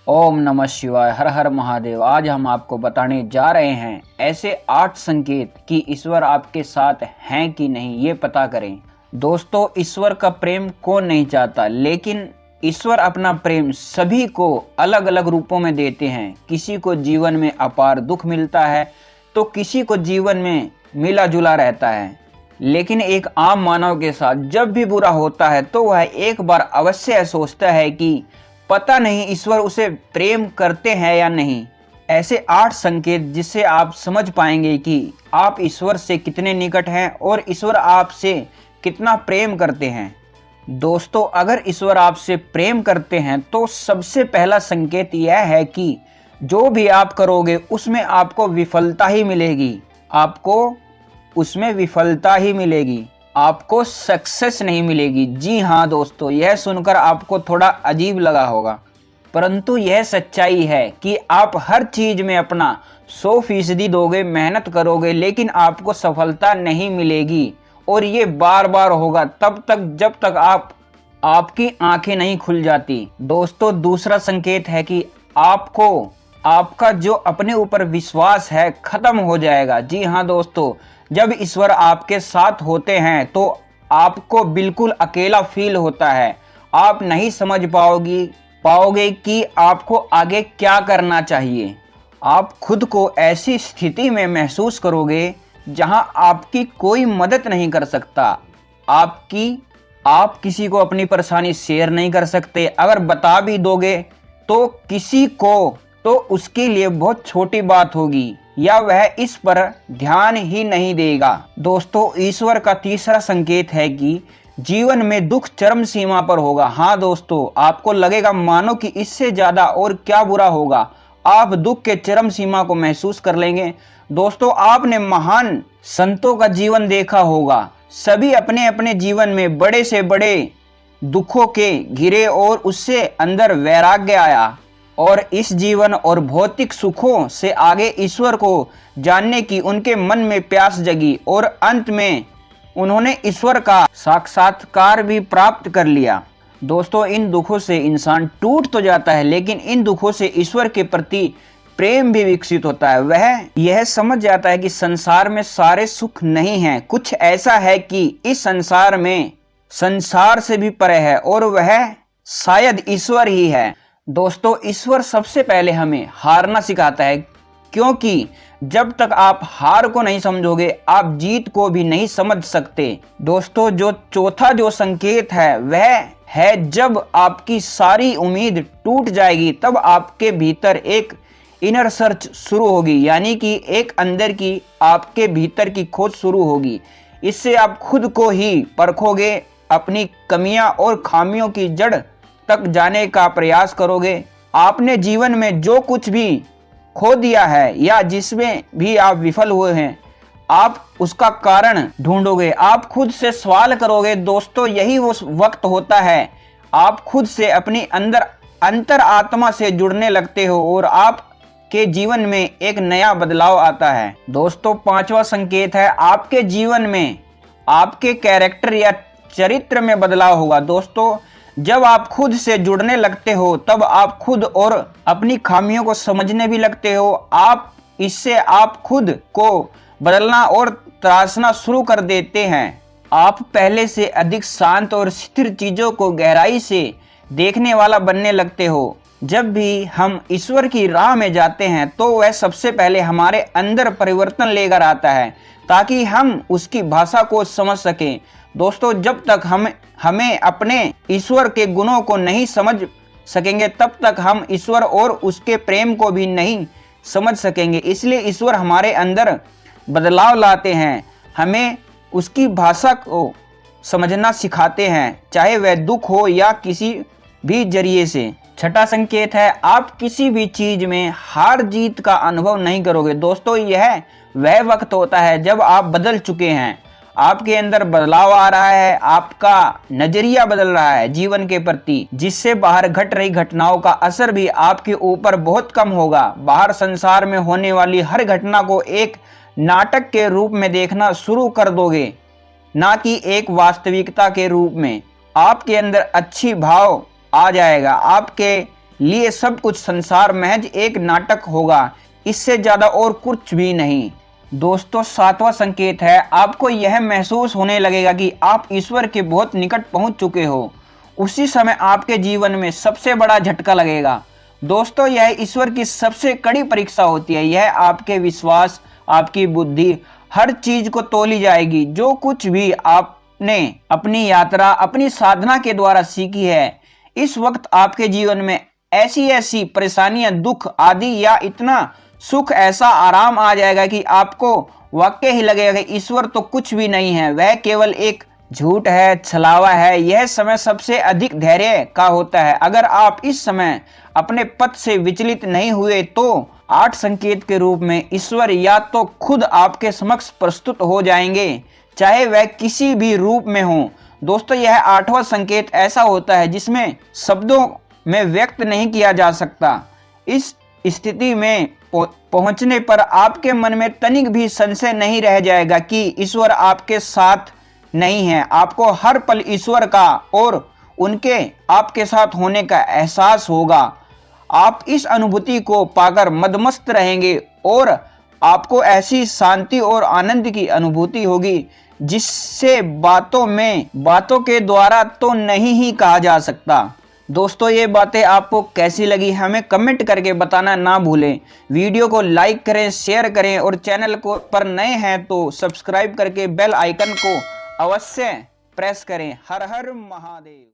ओम नमः शिवाय। हर हर महादेव। आज हम आपको बताने जा रहे हैं ऐसे 8 संकेत कि ईश्वर आपके साथ हैं कि नहीं, ये पता करें। दोस्तों, ईश्वर का प्रेम कौन नहीं चाहता, लेकिन ईश्वर अपना प्रेम सभी को अलग अलग रूपों में देते हैं। किसी को जीवन में अपार दुख मिलता है तो किसी को जीवन में मिला जुला रहता है। लेकिन एक आम मानव के साथ जब भी बुरा होता है तो वह एक बार अवश्य सोचता है कि पता नहीं ईश्वर उसे प्रेम करते हैं या नहीं। ऐसे 8 संकेत जिससे आप समझ पाएंगे कि आप ईश्वर से कितने निकट हैं और ईश्वर आपसे कितना प्रेम करते हैं। दोस्तों, अगर ईश्वर आपसे प्रेम करते हैं तो सबसे पहला संकेत यह है कि जो भी आप करोगे उसमें आपको विफलता ही मिलेगी। आपको उसमें विफलता ही मिलेगी, आपको सक्सेस नहीं मिलेगी। जी हाँ दोस्तों, यह सुनकर आपको थोड़ा अजीब लगा होगा, परंतु यह सच्चाई है कि आप हर चीज में अपना 100% दोगे, मेहनत करोगे, लेकिन आपको सफलता नहीं मिलेगी। और ये बार बार होगा तब तक जब तक आपकी आंखें नहीं खुल जाती। दोस्तों, दूसरा संकेत है कि आपका जो अपने ऊपर विश्वास है खत्म हो जाएगा। जी हाँ दोस्तों, जब ईश्वर आपके साथ होते हैं तो आपको बिल्कुल अकेला फील होता है। आप नहीं समझ पाओगे कि आपको आगे क्या करना चाहिए। आप खुद को ऐसी स्थिति में महसूस करोगे जहां आपकी कोई मदद नहीं कर सकता। आप किसी को अपनी परेशानी शेयर नहीं कर सकते। अगर बता भी दोगे तो किसी को तो उसके लिए बहुत छोटी बात होगी या वह इस पर ध्यान ही नहीं देगा। दोस्तों, ईश्वर का तीसरा संकेत है कि जीवन में दुख चरम सीमा पर होगा। हाँ दोस्तों, आपको लगेगा मानो कि इससे ज्यादा और क्या बुरा होगा। आप दुख के चरम सीमा को महसूस कर लेंगे। दोस्तों, आपने महान संतों का जीवन देखा होगा। सभी अपने अपने जीवन में बड़े से बड़े दुखों के घिरे और उससे अंदर वैराग्य आया और इस जीवन और भौतिक सुखों से आगे ईश्वर को जानने की उनके मन में प्यास जगी और अंत में उन्होंने ईश्वर का साक्षात्कार भी प्राप्त कर लिया। दोस्तों, इन दुखों से इंसान टूट तो जाता है, लेकिन इन दुखों से ईश्वर के प्रति प्रेम भी विकसित होता है। वह यह समझ जाता है कि संसार में सारे सुख नहीं हैं, कुछ ऐसा है कि इस संसार में संसार से भी परे है और वह शायद ईश्वर ही है। दोस्तों, ईश्वर सबसे पहले हमें हारना सिखाता है, क्योंकि जब तक आप हार को नहीं समझोगे आप जीत को भी नहीं समझ सकते। दोस्तों, जो चौथा जो संकेत है वह है जब आपकी सारी उम्मीद टूट जाएगी तब आपके भीतर एक इनर सर्च शुरू होगी, यानी कि एक अंदर की आपके भीतर की खोज शुरू होगी। इससे आप खुद को ही परखोगे, अपनी कमियां और खामियों की जड़ तक जाने का प्रयास करोगे। आपने जीवन में जो कुछ भी खो दिया है या जिसमें भी आप विफल हुए हैं, आप उसका कारण ढूंढोगे, आप खुद से सवाल करोगे। दोस्तों, यही वो वक्त होता है आप खुद से अपनी अंतर आत्मा से जुड़ने लगते हो और आपके जीवन में एक नया बदलाव आता है। दोस्तों, 5वां संकेत है आपके जीवन में आपके कैरेक्टर या चरित्र में बदलाव होगा। दोस्तों, जब आप खुद से जुड़ने लगते हो तब आप खुद और अपनी खामियों को समझने भी लगते हो। आप खुद को बदलना और तराशना शुरू कर देते हैं। आप पहले से अधिक शांत और स्थिर चीजों को गहराई से देखने वाला बनने लगते हो। जब भी हम ईश्वर की राह में जाते हैं तो वह सबसे पहले हमारे अंदर परिवर्तन लेकर आता है ताकि हम उसकी भाषा को समझ सकें। दोस्तों, जब तक हमें अपने ईश्वर के गुणों को नहीं समझ सकेंगे तब तक हम ईश्वर और उसके प्रेम को भी नहीं समझ सकेंगे। इसलिए ईश्वर हमारे अंदर बदलाव लाते हैं, हमें उसकी भाषा को समझना सिखाते हैं, चाहे वह दुख हो या किसी भी जरिए से। छठा संकेत है आप किसी भी चीज में हार जीत का अनुभव नहीं करोगे। दोस्तों, यह वह वक्त होता है जब आप बदल चुके हैं, आपके अंदर बदलाव आ रहा है, आपका नजरिया बदल रहा है जीवन के प्रति, जिससे बाहर घट रही घटनाओं का असर भी आपके ऊपर बहुत कम होगा। बाहर संसार में होने वाली हर घटना को एक नाटक के रूप में देखना शुरू कर दोगे, ना कि एक वास्तविकता के रूप में। आपके अंदर अच्छी भाव आ जाएगा, आपके लिए सब कुछ संसार महज एक नाटक होगा, इससे ज्यादा और कुछ भी नहीं। दोस्तों, सातवां संकेत है, आपको यह महसूस होने लगेगा कि आप ईश्वर के बहुत निकट पहुंच चुके हो। उसी समय आपके जीवन में सबसे बड़ा झटका लगेगा। दोस्तों, यह ईश्वर की सबसे कड़ी परीक्षा होती है। यह आपके विश्वास, आपकी बुद्धि, हर चीज को तोली जाएगी। जो कुछ भी आपने अपनी यात्रा, अपनी साधना के द्वारा सीखी है, इस वक्त आपके जीवन में ऐसी ऐसी परेशानियां, दुख आदि या इतना सुख, ऐसा आराम आ जाएगा कि आपको वाकई ही लगेगा कि ईश्वर तो कुछ भी नहीं है, वह केवल एक झूठ है, छलावा है। यह समय सबसे अधिक धैर्य का होता है। अगर आप इस समय अपने पथ से विचलित नहीं हुए तो 8 संकेत के रूप में ईश्वर या तो खुद आपके समक्ष प्रस्तुत हो जाएंगे, चाहे वह किसी भी रूप में हो। दोस्तों, यह 8वां संकेत ऐसा होता है जिसमें शब्दों में व्यक्त नहीं किया जा सकता। इस स्थिति में पहुंचने पर आपके मन में तनिक भी संशय नहीं रह जाएगा कि ईश्वर आपके साथ नहीं है। आपको हर पल ईश्वर का और उनके आपके साथ होने का एहसास होगा। आप इस अनुभूति को पाकर मदमस्त रहेंगे और आपको ऐसी शांति और आनंद की अनुभूति होगी जिससे बातों के द्वारा तो नहीं ही कहा जा सकता। दोस्तों, ये बातें आपको कैसी लगी हमें कमेंट करके बताना ना भूलें। वीडियो को लाइक करें, शेयर करें और चैनल को पर नए हैं तो सब्सक्राइब करके बेल आइकन को अवश्य प्रेस करें। हर हर महादेव।